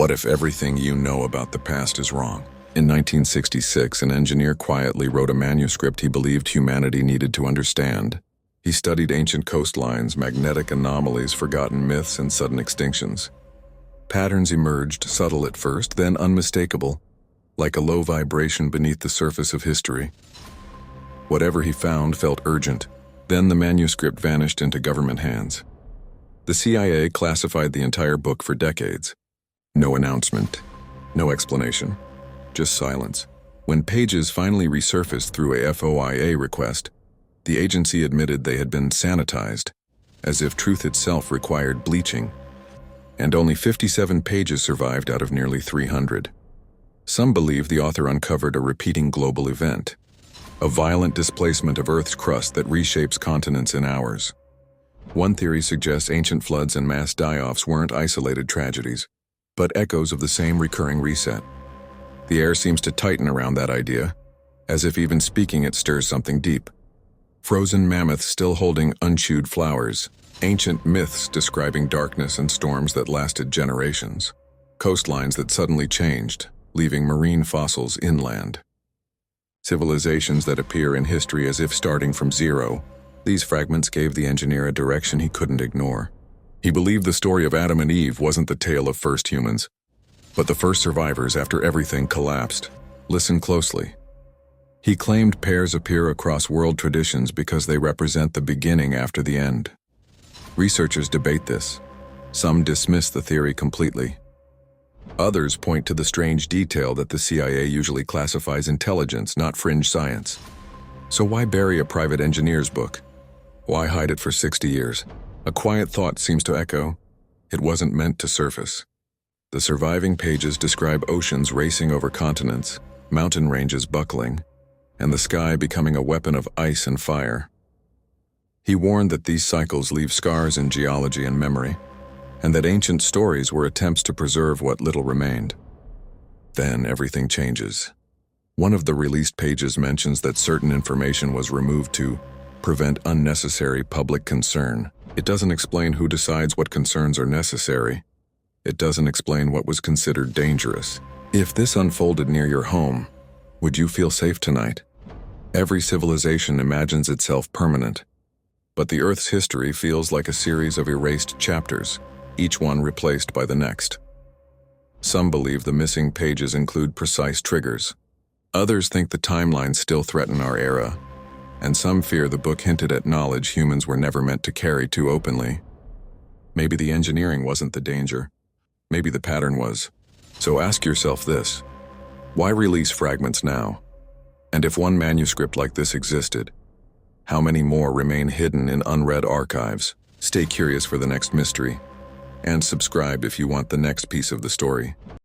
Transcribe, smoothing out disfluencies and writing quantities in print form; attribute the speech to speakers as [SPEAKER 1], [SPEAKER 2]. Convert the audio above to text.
[SPEAKER 1] What if everything you know about the past is wrong? In 1966, an engineer quietly wrote a manuscript he believed humanity needed to understand. He studied ancient coastlines, magnetic anomalies, forgotten myths, and sudden extinctions. Patterns emerged, subtle at first, then unmistakable, like a low vibration beneath the surface of history. Whatever he found felt urgent. Then the manuscript vanished into government hands. The CIA classified the entire book for decades. No announcement, no explanation, just silence. When pages finally resurfaced through a FOIA request, the agency admitted they had been sanitized, as if truth itself required bleaching. And only 57 pages survived out of nearly 300. Some believe the author uncovered a repeating global event, a violent displacement of Earth's crust that reshapes continents in hours. One theory suggests ancient floods and mass die-offs weren't isolated tragedies, but echoes of the same recurring reset. The air seems to tighten around that idea, as if even speaking it stirs something deep. Frozen mammoths still holding unchewed flowers, ancient myths describing darkness and storms that lasted generations, coastlines that suddenly changed, leaving marine fossils inland. Civilizations that appear in history as if starting from zero. These fragments gave the engineer a direction he couldn't ignore. He believed the story of Adam and Eve wasn't the tale of first humans, but the first survivors after everything collapsed. Listen closely. He claimed pairs appear across world traditions because they represent the beginning after the end. Researchers debate this. Some dismiss the theory completely. Others point to the strange detail that the CIA usually classifies intelligence, not fringe science. So why bury a private engineer's book? Why hide it for 60 years? A quiet thought seems to echo. It wasn't meant to surface. The surviving pages describe oceans racing over continents, mountain ranges buckling, and the sky becoming a weapon of ice and fire. He warned that these cycles leave scars in geology and memory, and that ancient stories were attempts to preserve what little remained. Then everything changes. One of the released pages mentions that certain information was removed to prevent unnecessary public concern. It doesn't explain who decides what concerns are necessary. It doesn't explain what was considered dangerous. If this unfolded near your home, would you feel safe tonight? Every civilization imagines itself permanent, but the Earth's history feels like a series of erased chapters, each one replaced by the next. Some believe the missing pages include precise triggers. Others think the timelines still threaten our era, and some fear the book hinted at knowledge humans were never meant to carry too openly. Maybe the engineering wasn't the danger. Maybe the pattern was. So ask yourself this: why release fragments now? And if one manuscript like this existed, how many more remain hidden in unread archives? Stay curious for the next mystery, and subscribe if you want the next piece of the story.